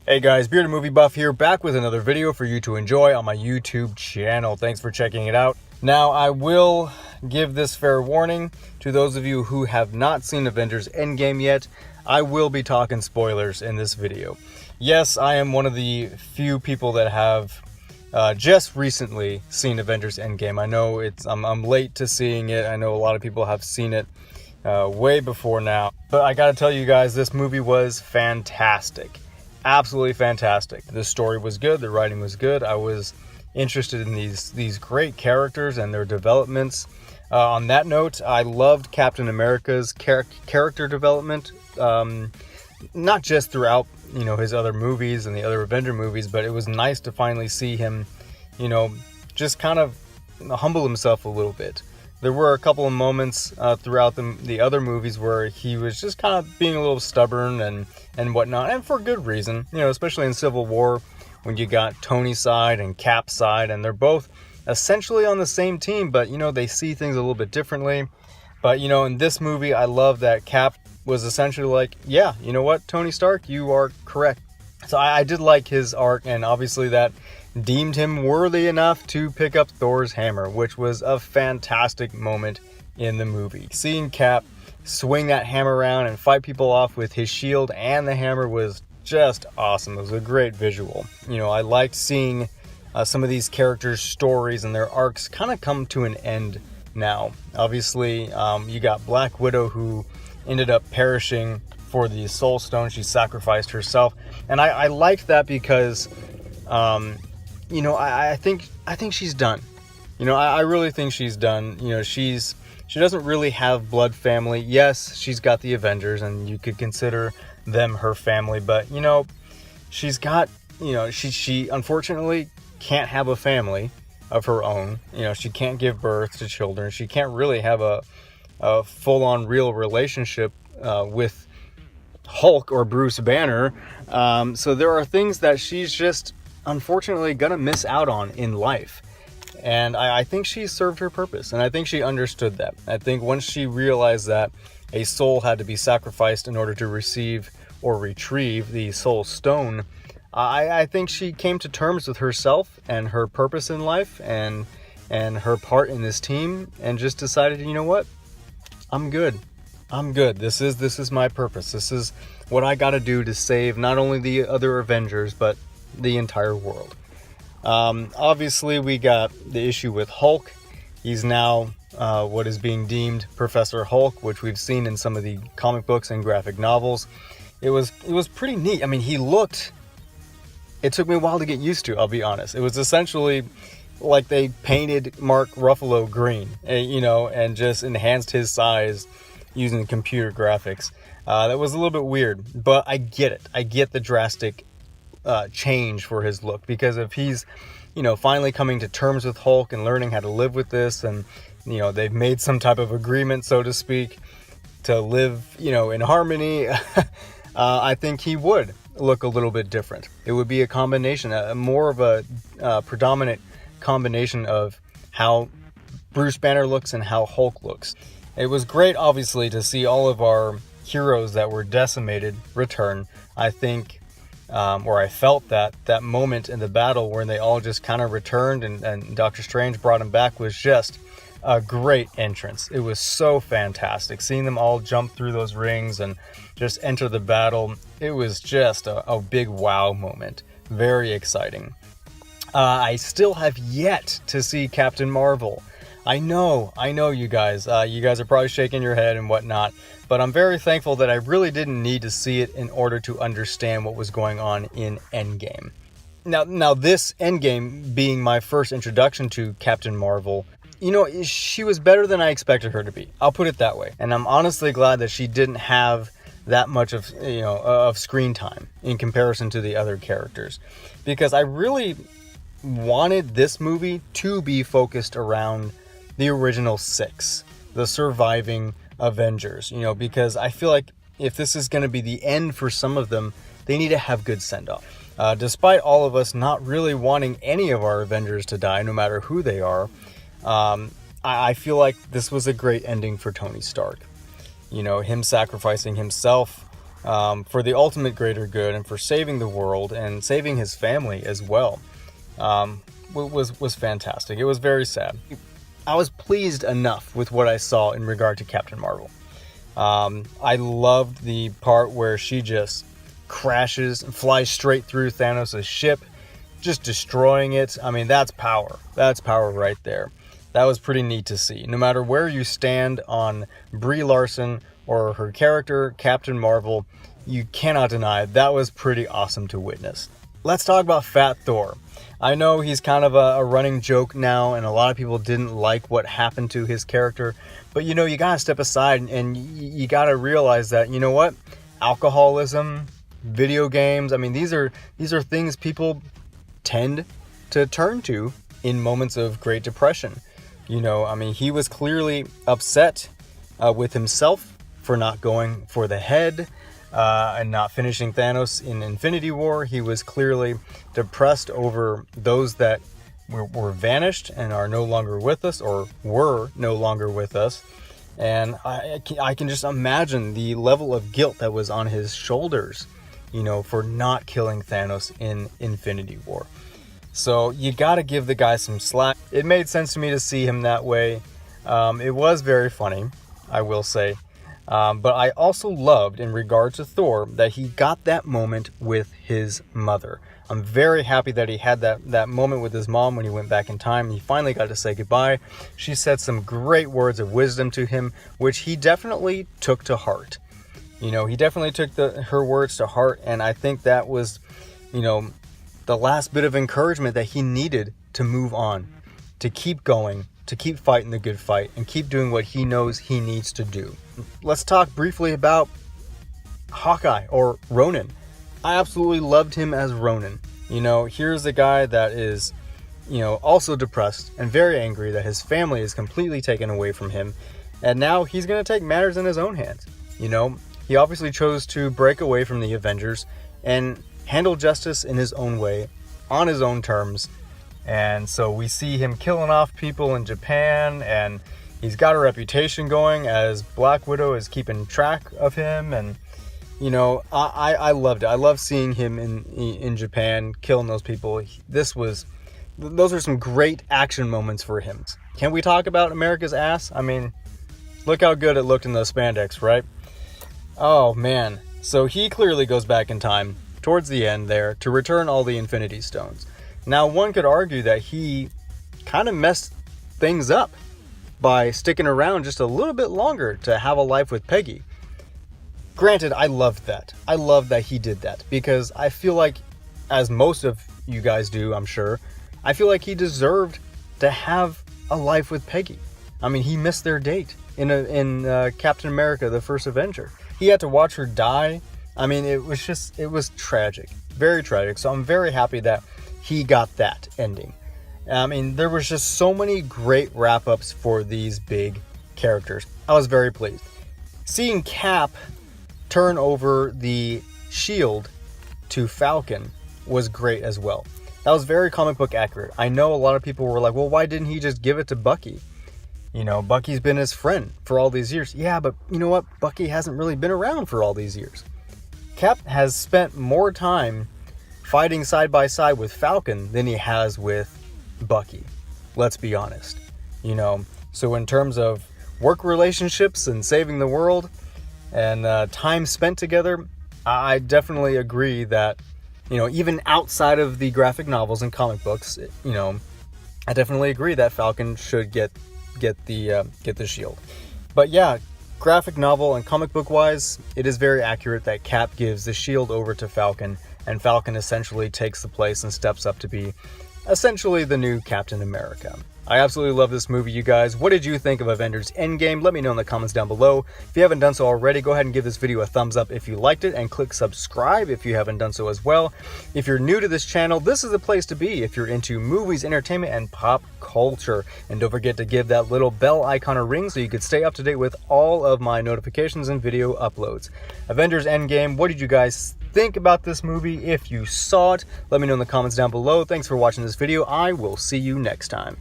Hey guys, Bearded Movie Buff here, back with another video for you to enjoy on my YouTube channel. Thanks for checking it out. Now, I will give this fair warning to those of you who have not seen Avengers Endgame yet. I will be talking spoilers in this video. Yes, I am one of the few people that have just recently seen Avengers Endgame. I know I'm late to seeing it. I know a lot of people have seen it way before now. But I gotta tell you guys, this movie was fantastic. Absolutely fantastic. The story was good. The writing was good. I was interested in these great characters and their developments. On that note, I loved Captain America's character development. Not just throughout, his other movies and the other Avenger movies, but it was nice to finally see him, just kind of humble himself a little bit. There were a couple of moments throughout the other movies where he was just kind of being a little stubborn and whatnot, and for good reason, especially in Civil War when you got Tony's side and Cap's side, and they're both essentially on the same team, but, they see things a little bit differently. But, in this movie, I love that Cap was essentially like, yeah, you know what, Tony Stark, you are correct. So I did like his arc, and obviously that deemed him worthy enough to pick up Thor's hammer, which was a fantastic moment in the movie. Seeing Cap swing that hammer around and fight people off with his shield and the hammer was just awesome. It was a great visual. I liked seeing some of these characters' stories and their arcs kind of come to an end now. Obviously, you got Black Widow, who ended up perishing for the Soul Stone. She sacrificed herself, and I liked that because I think she's done. I really think she's done. She doesn't really have blood family. Yes, she's got the Avengers, and you could consider them her family, but she's got, she unfortunately can't have a family of her own. She can't give birth to children. She can't really have a full-on real relationship with Hulk or Bruce Banner. So there are things that she's just unfortunately gonna miss out on in life. And I think she served her purpose, and I think she understood that. I think once she realized that a soul had to be sacrificed in order to receive or retrieve the Soul Stone, I think she came to terms with herself and her purpose in life and her part in this team, and just decided, you know what, I'm good. This is my purpose. This is what I gotta do to save not only the other Avengers, but the entire world. Obviously, we got the issue with Hulk. He's now what is being deemed Professor Hulk, which we've seen in some of the comic books and graphic novels. It was pretty neat. I mean, it took me a while to get used to, I'll be honest. It was essentially like they painted Mark Ruffalo green, and just enhanced his size using computer graphics. That was a little bit weird, but I get it. I get the drastic change for his look, because if he's finally coming to terms with Hulk and learning how to live with this, and they've made some type of agreement, so to speak, to live in harmony, I think he would look a little bit different. It would be a combination, more of a predominant combination of how Bruce Banner looks and how Hulk looks. It was great, obviously, to see all of our heroes that were decimated return. I think or I felt that moment in the battle where they all just kind of returned, and Doctor Strange brought them back, was just a great entrance. It was so fantastic. Seeing them all jump through those rings and just enter the battle, it was just a big wow moment. Very exciting. I still have yet to see Captain Marvel. I know, you guys. You guys are probably shaking your head and whatnot, but I'm very thankful that I really didn't need to see it in order to understand what was going on in Endgame. Now this Endgame being my first introduction to Captain Marvel, she was better than I expected her to be. I'll put it that way. And I'm honestly glad that she didn't have that much of screen time in comparison to the other characters, because I really wanted this movie to be focused around the original six, the surviving Avengers, because I feel like if this is going to be the end for some of them, they need to have good send-off. Despite all of us not really wanting any of our Avengers to die, no matter who they are, I feel like this was a great ending for Tony Stark. Him sacrificing himself for the ultimate greater good and for saving the world and saving his family as well, was fantastic. It was very sad. I was pleased enough with what I saw in regard to Captain Marvel. I loved the part where she just crashes and flies straight through Thanos' ship, just destroying it. I mean, that's power. That's power right there. That was pretty neat to see. No matter where you stand on Brie Larson or her character, Captain Marvel, you cannot deny that was pretty awesome to witness. Let's talk about Fat Thor. I know he's kind of a running joke now, and a lot of people didn't like what happened to his character. But, you know, you got to step aside and you got to realize that, you know what? Alcoholism, video games, I mean, these are things people tend to turn to in moments of Great Depression. You know, I mean, he was clearly upset with himself for not going for the head and not finishing Thanos in Infinity War. He was clearly depressed over those that were vanished and are no longer with us, or were no longer with us. And I can just imagine the level of guilt that was on his shoulders, you know, for not killing Thanos in Infinity War. So you got to give the guy some slack. It made sense to me to see him that way. It was very funny, I will say. But I also loved, in regard to Thor, that he got that moment with his mother. I'm very happy that he had that moment with his mom when he went back in time. He finally got to say goodbye. She said some great words of wisdom to him, which he definitely took to heart. You know, he definitely took her words to heart, and I think that was, you know, the last bit of encouragement that he needed to move on, to keep going, to keep fighting the good fight, and keep doing what he knows he needs to do. Let's talk briefly about Hawkeye, or Ronan. I absolutely loved him as Ronan. You know, here's a guy that is, you know, also depressed and very angry that his family is completely taken away from him, and now he's going to take matters in his own hands. You know, he obviously chose to break away from the Avengers and handle justice in his own way, on his own terms. And so we see him killing off people in Japan, and he's got a reputation going as Black Widow is keeping track of him. And, you know, I loved it. I love seeing him in Japan killing those people. Those are some great action moments for him. Can we talk about America's ass? I mean, look how good it looked in those spandex, right? Oh, man. So he clearly goes back in time towards the end there to return all the Infinity Stones. Now, one could argue that he kind of messed things up by sticking around just a little bit longer to have a life with Peggy. Granted, I loved that. I love that he did that, because I feel like, as most of you guys do, I'm sure, I feel like he deserved to have a life with Peggy. I mean, he missed their date in Captain America, the First Avenger. He had to watch her die. I mean, it was tragic, very tragic. So I'm very happy that he got that ending. I mean, there was just so many great wrap-ups for these big characters. I was very pleased. Seeing Cap turn over the shield to Falcon was great as well. That was very comic book accurate. I know a lot of people were like, well, why didn't he just give it to Bucky? You know, Bucky's been his friend for all these years. Yeah, but you know what? Bucky hasn't really been around for all these years. Cap has spent more time fighting side by side with Falcon than he has with Bucky. Let's be honest. You know, so in terms of work relationships and saving the world and time spent together, I definitely agree that, you know, even outside of the graphic novels and comic books, you know, I definitely agree that Falcon should get the shield. But yeah, graphic novel and comic book wise, it is very accurate that Cap gives the shield over to Falcon, and Falcon essentially takes the place and steps up to be essentially the new Captain America. I absolutely love this movie, you guys. What did you think of Avengers Endgame? Let me know in the comments down below. If you haven't done so already, go ahead and give this video a thumbs up if you liked it, and click subscribe if you haven't done so as well. If you're new to this channel, this is the place to be if you're into movies, entertainment, and pop culture. And don't forget to give that little bell icon a ring so you can stay up to date with all of my notifications and video uploads. Avengers Endgame, what did you guys think about this movie? If you saw it, let me know in the comments down below. Thanks for watching this video. I will see you next time.